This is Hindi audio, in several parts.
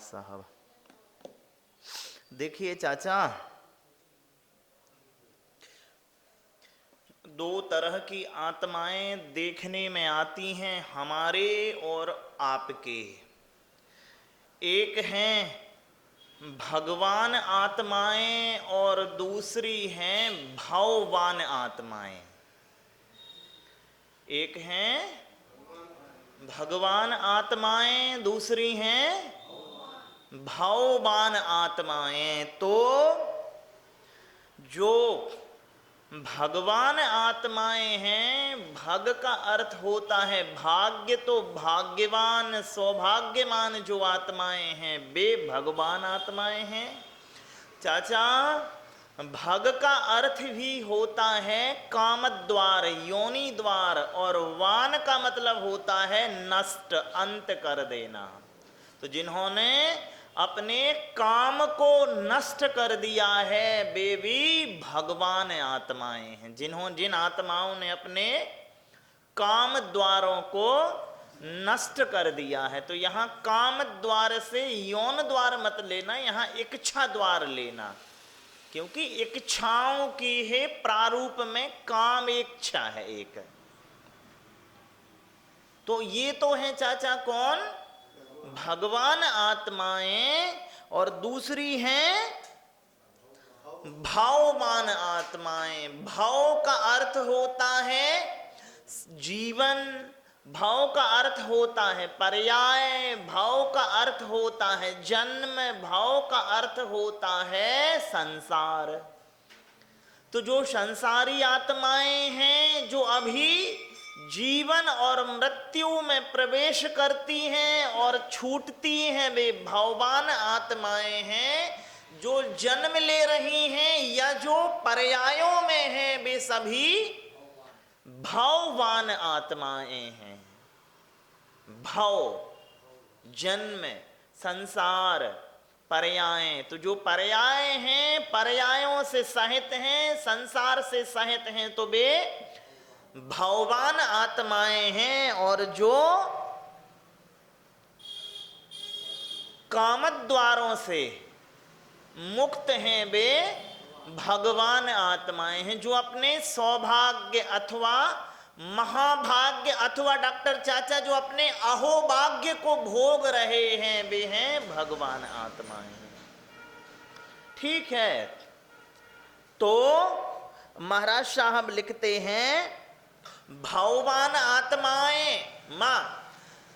महाराज साहब। देखिए चाचा, दो तरह की आत्माएं देखने में आती हैं, हमारे और आपके। एक हैं भगवान आत्माएं और दूसरी हैं भाववान आत्माएं। एक हैं भगवान आत्माएं, दूसरी हैं भाववान आत्माएं। तो जो भगवान आत्माएं हैं, भग का अर्थ होता है भाग्य, तो भाग्यवान सौभाग्यमान जो आत्माएं हैं वे भगवान आत्माएं हैं। चाचा, भग का अर्थ भी होता है कामद्वार, योनि द्वार, और वान का मतलब होता है नष्ट, अंत कर देना। तो जिन्होंने अपने काम को नष्ट कर दिया है वे भी भगवान आत्माएं हैं। जिन आत्माओं ने अपने काम द्वारों को नष्ट कर दिया है। तो यहाँ काम द्वार से यौन द्वार मत लेना, यहाँ इच्छा द्वार लेना, क्योंकि इच्छाओं की है प्रारूप में काम इच्छा है एक। तो ये तो है चाचा कौन? भगवान आत्माएं, और दूसरी हैं भाववान आत्माएं। भाव का अर्थ होता है जीवन, भाव का अर्थ होता है पर्याय, भाव का अर्थ होता है जन्म, भाव का अर्थ होता है संसार। तो जो संसारी आत्माएं हैं, जो अभी जीवन और मृत्यु में प्रवेश करती हैं और छूटती हैं, वे भाववान आत्माएं हैं। जो जन्म ले रही हैं या जो पर्यायों में हैं, वे सभी भाववान आत्माएं हैं। भाव, जन्म, संसार, पर्याय। तो जो पर्याय हैं, पर्यायों से सहित हैं, संसार से सहित हैं, तो वे भाववान आत्माएं हैं। और जो कामद्वारों से मुक्त हैं, वे भगवान आत्माएं हैं। जो अपने सौभाग्य अथवा महाभाग्य अथवा डॉक्टर चाचा जो अपने अहोभाग्य को भोग रहे हैं, वे हैं भगवान आत्माएं हैं। ठीक है। तो महाराज साहब लिखते हैं भाववान आत्माएं,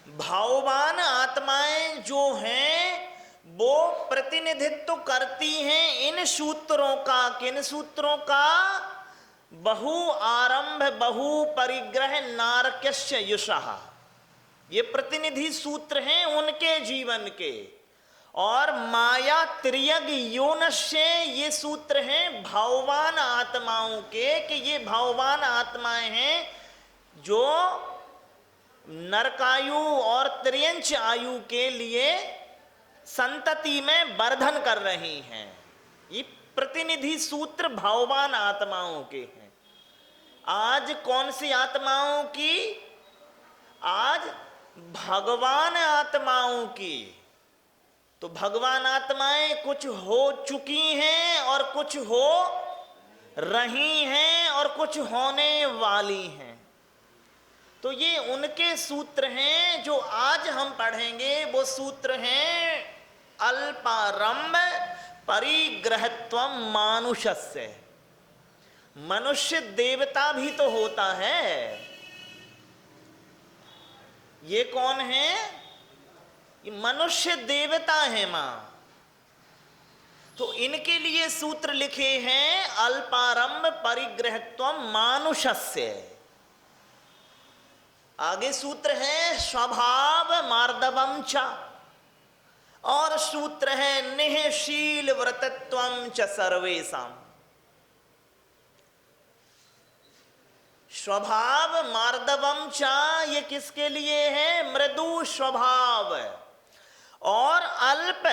भाववान आत्माएं जो हैं वो प्रतिनिधित्व करती हैं इन सूत्रों का। किन सूत्रों का? बहु आरंभ बहु परिग्रह नारक्यस्य युषः। ये प्रतिनिधि सूत्र हैं उनके जीवन के। और माया त्रियग योनस्य, ये सूत्र हैं भाववान आत्माओं के, कि ये भाववान आत्माएं हैं जो नरकायु और त्रियंच आयु के लिए संतति में वर्धन कर रही हैं। ये प्रतिनिधि सूत्र भाववान आत्माओं के हैं। आज कौन सी आत्माओं की? आज भगवान आत्माओं की। तो भगवान आत्माएं कुछ हो चुकी हैं और कुछ हो रही हैं और कुछ होने वाली हैं। तो ये उनके सूत्र हैं जो आज हम पढ़ेंगे। वो सूत्र हैं अल्पारंभ परिग्रहत्वम मानुषस्य। मनुष्य देवता भी तो होता है। ये कौन है? ये मनुष्य देवता है मां। तो इनके लिए सूत्र लिखे हैं अल्पारंभ परिग्रहत्वम मानुषस्य। आगे सूत्र है स्वभाव मार्दवम च, और सूत्र है निःशील व्रतत्वम च सर्वेषां। स्वभाव मार्दवम च, ये किसके लिए है? मृदु स्वभाव और अल्प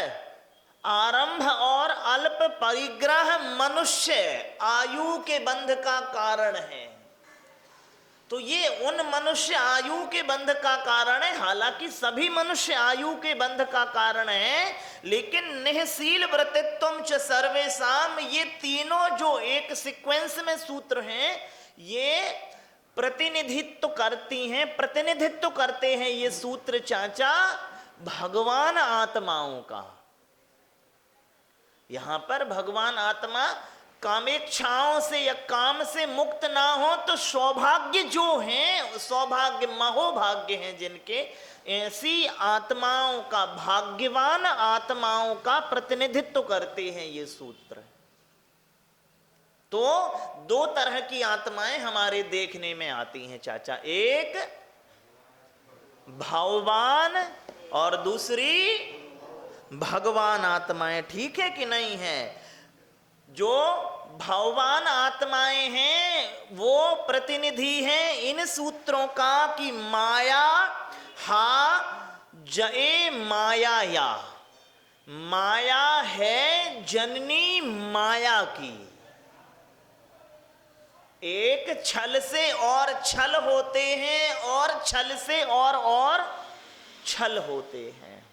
आरंभ और अल्प परिग्रह मनुष्य आयु के बंध का कारण है। तो ये उन मनुष्य आयु के बंध का कारण है, हालांकि सभी मनुष्य आयु के बंध का कारण है, लेकिन निःशील व्रतित्वम च सर्वेषाम, ये तीनों जो एक सीक्वेंस में सूत्र हैं, ये प्रतिनिधित्व करते हैं ये सूत्र चाचा भगवान आत्माओं का। यहां पर भगवान आत्मा कामेच्छाओं से या काम से मुक्त ना हो तो सौभाग्य जो हैं, सौभाग्य महोभाग्य हैं जिनके, ऐसी आत्माओं का, भाग्यवान आत्माओं का प्रतिनिधित्व करते हैं ये सूत्र। तो दो तरह की आत्माएं हमारे देखने में आती हैं चाचा, एक भाववान और दूसरी भगवान आत्माएं। ठीक है कि नहीं है? जो भाववान आत्माएं हैं वो प्रतिनिधि हैं इन सूत्रों का कि माया हा जए माया, या माया है जननी माया की। एक छल से और छल होते हैं और छल से और छल होते हैं।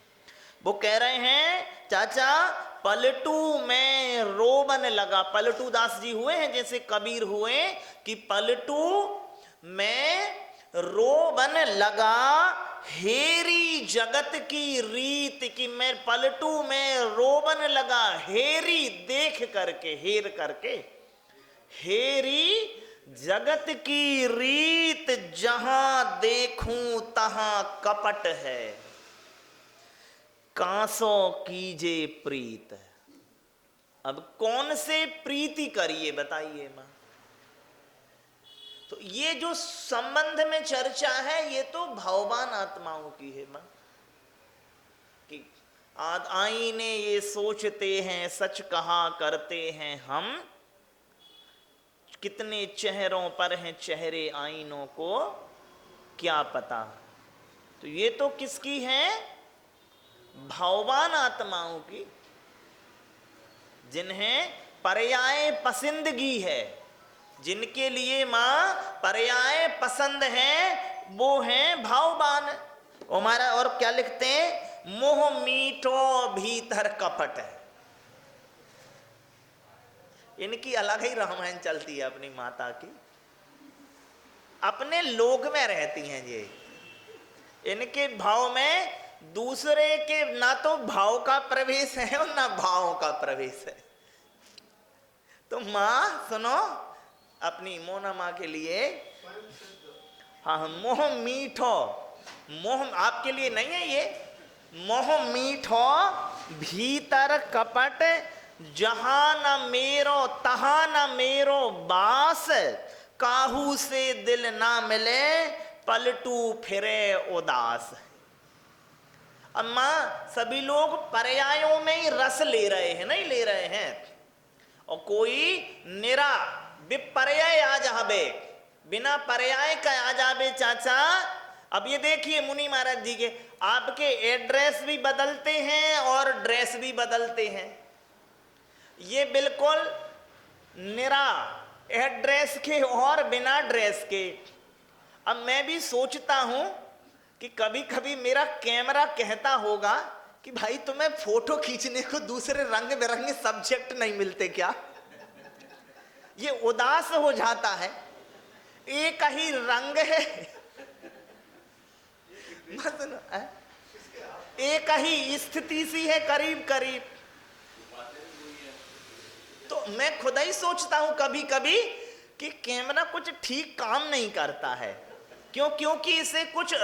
वो कह रहे हैं चाचा पलटू में रोबन लगा, पलटू दास जी हुए हैं जैसे कबीर हुए, कि पलटू में रोबन लगा हेरी जगत की रीत, कि मैं पलटू में रोबन लगा हेरी देख करके, हेर करके, हेरी जगत की रीत जहां देखूं तहां कपट है, कांसो कीजे प्रीत। अब कौन से प्रीति करिए बताइए मां? तो ये जो संबंध में चर्चा है ये तो भगवान आत्माओं की है मां, कि आईने ये सोचते हैं सच कहा करते हैं हम, कितने चेहरों पर हैं चेहरे आईनों को क्या पता। तो ये तो किसकी है? भाववान आत्माओं की, जिन्हें पर्याय पसंदगी है, जिनके लिए मां पर्याय पसंद है, वो हैं भाववान। हमारा और क्या लिखते हैं? मोह मीठो भीतर कपट है। इनकी अलग ही रामायण चलती है अपनी माता की, अपने लोक में रहती हैं ये। इनके भाव में दूसरे के ना तो भाव का प्रवेश है और ना भाव का प्रवेश है। तो मां सुनो अपनी मोना मां के लिए, हाँ, मोह मीठो, मोह आपके लिए नहीं है ये, मोह मीठो भीतर कपट, जहां न मेरो तहां न मेरो बास, काहू से दिल ना मिले पलटू फिरे उदास। अम्मा सभी लोग पर्यायों में ही रस ले रहे हैं, नहीं ले रहे हैं, और कोई निरा विपर्याय आ जाबे, बिना पर्याय का आ जाबे चाचा। अब ये देखिए मुनि महाराज जी के, आपके एड्रेस भी बदलते हैं और ड्रेस भी बदलते हैं। ये बिल्कुल निरा एड्रेस के और बिना ड्रेस के। अब मैं भी सोचता हूं कि कभी कभी मेरा कैमरा कहता होगा कि भाई तुम्हें फोटो खींचने को दूसरे रंग बिरंगे सब्जेक्ट नहीं मिलते क्या? ये उदास हो जाता है, एक ही रंग है, मतलब एक ही स्थिति सी है करीब करीब। तो मैं खुद ही सोचता हूं कभी कभी कि कैमरा कुछ ठीक काम नहीं करता है। क्यों? क्योंकि इसे कुछ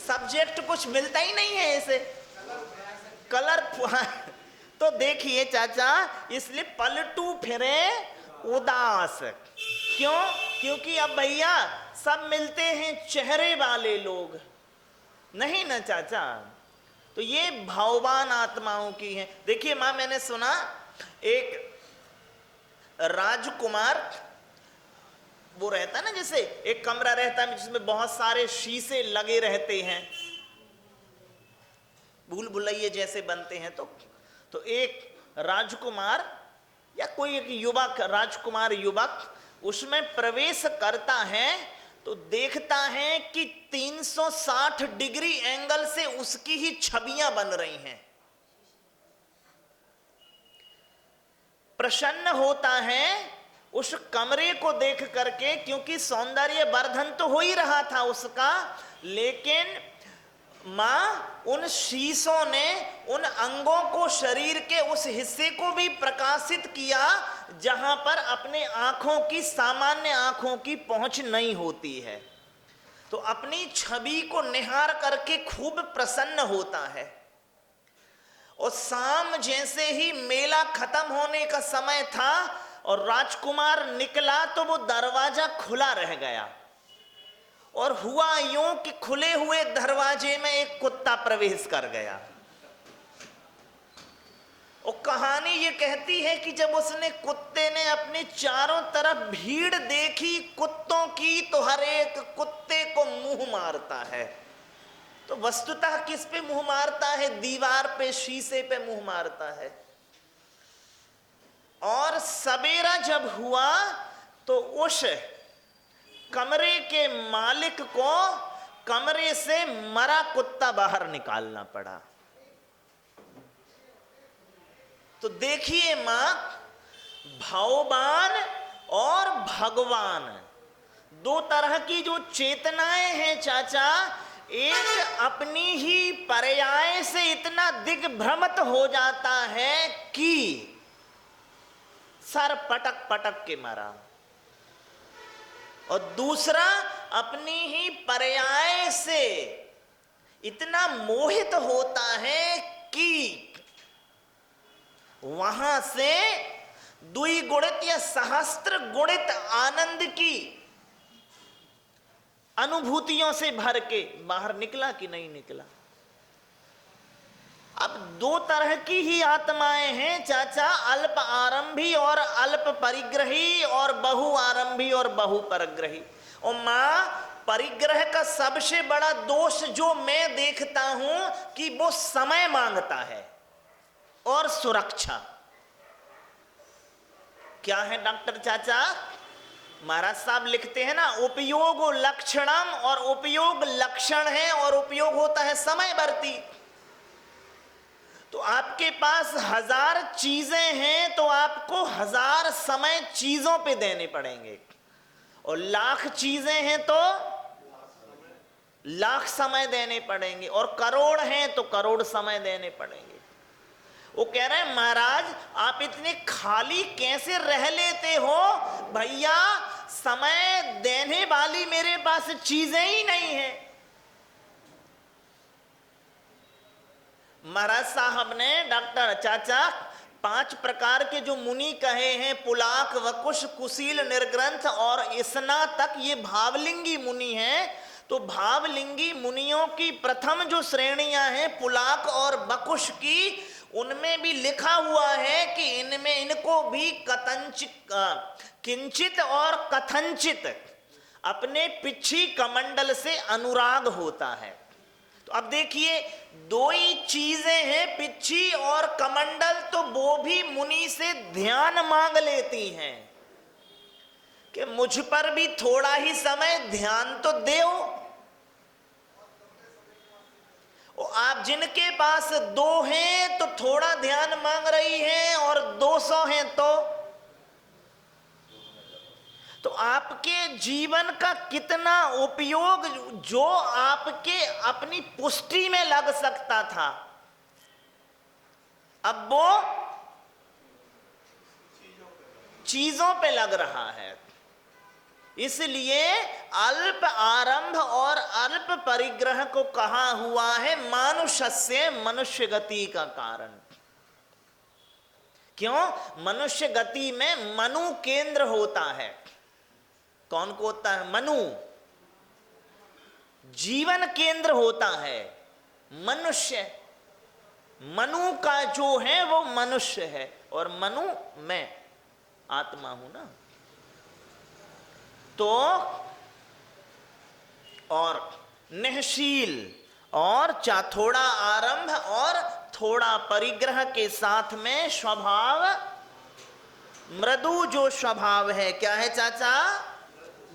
सब्जेक्ट कुछ मिलता ही नहीं है इसे, कलर। तो देखिए चाचा, इसलिए पलटू फिरे उदास। क्यों? क्योंकि अब भैया सब मिलते हैं चेहरे वाले लोग, नहीं ना चाचा। तो ये भाववान आत्माओं की हैं। देखिए मां, मैंने सुना एक राजकुमार, वो रहता है ना, जैसे एक कमरा रहता है जिसमें बहुत सारे शीशे लगे रहते हैं, भूल भुलैये जैसे बनते हैं। तो एक राजकुमार या कोई एक युवक, राजकुमार युवक, उसमें प्रवेश करता है तो देखता है कि 360 डिग्री एंगल से उसकी ही छवियां बन रही हैं। प्रसन्न होता है उस कमरे को देख करके, क्योंकि सौंदर्य वर्धन तो हो ही रहा था उसका, लेकिन मां उन शीशों ने उन अंगों को, शरीर के उस हिस्से को भी प्रकाशित किया जहां पर अपने आंखों की, सामान्य आंखों की पहुंच नहीं होती है। तो अपनी छवि को निहार करके खूब प्रसन्न होता है। और शाम जैसे ही मेला खत्म होने का समय था और राजकुमार निकला तो वो दरवाजा खुला रह गया, और हुआ यूं कि खुले हुए दरवाजे में एक कुत्ता प्रवेश कर गया। और कहानी ये कहती है कि जब उसने, कुत्ते ने अपने चारों तरफ भीड़ देखी कुत्तों की, तो हर एक कुत्ते को मुंह मारता है। तो वस्तुतः किस पे मुंह मारता है? दीवार पे, शीशे पे मुंह मारता है। और सवेरा जब हुआ तो उस कमरे के मालिक को कमरे से मरा कुत्ता बाहर निकालना पड़ा। तो देखिए मां, भगवान और भगवान दो तरह की जो चेतनाएं हैं चाचा, एक अपनी ही पर्याय से इतना दिग्भ्रमित हो जाता है कि सर पटक पटक के मरा, और दूसरा अपनी ही पर्याय से इतना मोहित होता है कि वहां से द्विगुणित या सहस्त्र गुणित आनंद की अनुभूतियों से भर के बाहर निकला कि नहीं निकला। अब दो तरह की ही आत्माएं हैं चाचा, अल्प आरंभी और अल्प परिग्रही, और बहु आरंभी और बहु परिग्रही। और मां, परिग्रह का सबसे बड़ा दोष जो मैं देखता हूं कि वो समय मांगता है और सुरक्षा। क्या है डॉक्टर चाचा? महाराज साहब लिखते हैं ना, उपयोग लक्षणम, और उपयोग लक्षण है और उपयोग होता है समय वर्ती। तो आपके पास 1000 चीजें हैं तो आपको 1000 समय चीजों पे देने पड़ेंगे, और 1,00,000 चीजें हैं तो 1,00,000 समय देने पड़ेंगे, और करोड़ हैं तो करोड़ समय देने पड़ेंगे। वो कह रहे हैं महाराज आप इतने खाली कैसे रह लेते हो? भैया समय देने वाली मेरे पास चीजें ही नहीं है। महाराज साहब ने, डॉक्टर चाचा, 5 प्रकार के जो मुनि कहे हैं, पुलाक, वकुश, कुशील, निर्ग्रंथ और इसना तक, ये भावलिंगी मुनि हैं। तो भावलिंगी मुनियों की प्रथम जो श्रेणियां हैं पुलाक और वकुश की, उनमें भी लिखा हुआ है कि इनमें, इनको भी किंचित और कथंचित अपने पिछी कमंडल से अनुराग होता है। तो अब देखिए, दो ही चीजें हैं, पिछी और कमंडल, तो वो भी मुनि से ध्यान मांग लेती हैं कि मुझ पर भी थोड़ा ही समय ध्यान तो दो। आप जिनके पास 2 हैं तो थोड़ा ध्यान मांग रही हैं, और 200 हैं तो आपके जीवन का कितना उपयोग जो आपके अपनी पुष्टि में लग सकता था, अब वो चीजों पे लग रहा है। इसलिए अल्प आरंभ और अल्प परिग्रह को कहा हुआ है मानुष्य, मनुष्य गति का कारण। क्यों? मनुष्य गति में मनु केंद्र होता है। कौन को होता है? मनु। जीवन केंद्र होता है मनुष्य। मनु का जो है वो मनुष्य है, और मनु मैं आत्मा हूं ना। तो और निःशील और थोड़ा आरंभ और थोड़ा परिग्रह के साथ में स्वभाव मृदु जो स्वभाव है, क्या है चाचा?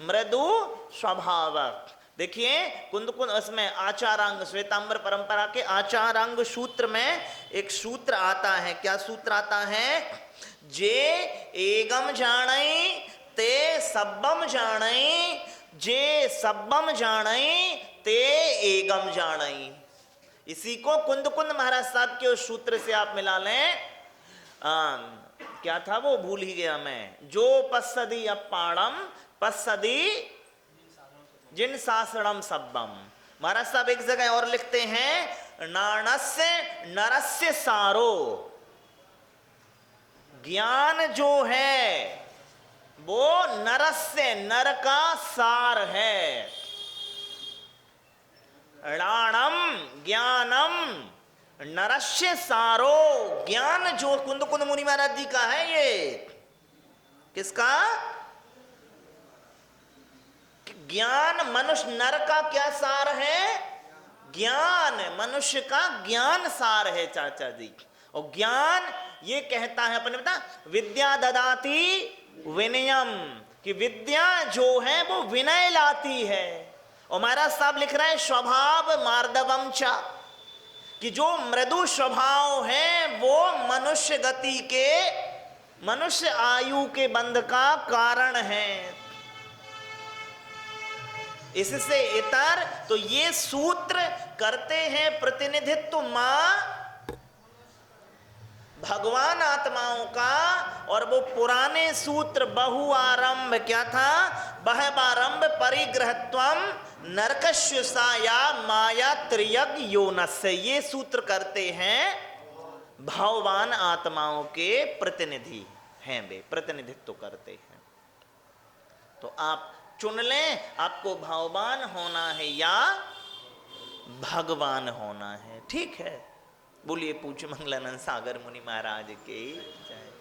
मृदु स्वभावक। देखिए कुंद कुंद उसमें आचारांग, श्वेतांबर परंपरा के आचारांग सूत्र में एक सूत्र आता है। क्या सूत्र आता है? जे एगम जानई ते सब्बम जानई, जे सब्बम जानई ते एगम जानई। इसी को कुंद कुंद महाराज साहब के उस सूत्र से आप मिला लें। क्या था वो, भूल ही गया मैं। जो पස්සदी अपाणम पස්සदी जिन शासनम सब्बम। महाराज साहब एक जगह और लिखते हैं, नाणस्य नरस्य सारो। ज्ञान जो है वो नरस्य, नर का सार है। राणम ज्ञानम नरस्य सारो। ज्ञान जो कुंद कुंद मुनि महाराज जी का है, ये किसका? ज्ञान मनुष्य, नर का क्या सार है? ज्ञान मनुष्य का ज्ञान सार है चाचा जी। और ज्ञान ये कहता है अपने बता, विद्या ददाती विनयम, कि विद्या जो है वो विनय लाती है। और महाराज साहब लिख रहे हैं स्वभाव मार्दवम चा, कि जो मृदु स्वभाव है वो मनुष्य गति के, मनुष्य आयु के बंध का कारण है। इससे इतर तो ये सूत्र करते हैं प्रतिनिधित्व मां भगवान आत्माओं का। और वो पुराने सूत्र बहु आरंभ क्या था? बहबारंभ परिग्रहत्वम नरकस्युषा या माया त्रियग योनस्य। ये सूत्र करते हैं भगवान आत्माओं के प्रतिनिधि हैं, वे प्रतिनिधित्व करते हैं। तो आप चुन लें, आपको भाववान होना है या भगवान होना है। ठीक है, बोलिए पूज्य मंगलानंद सागर मुनि महाराज के जय।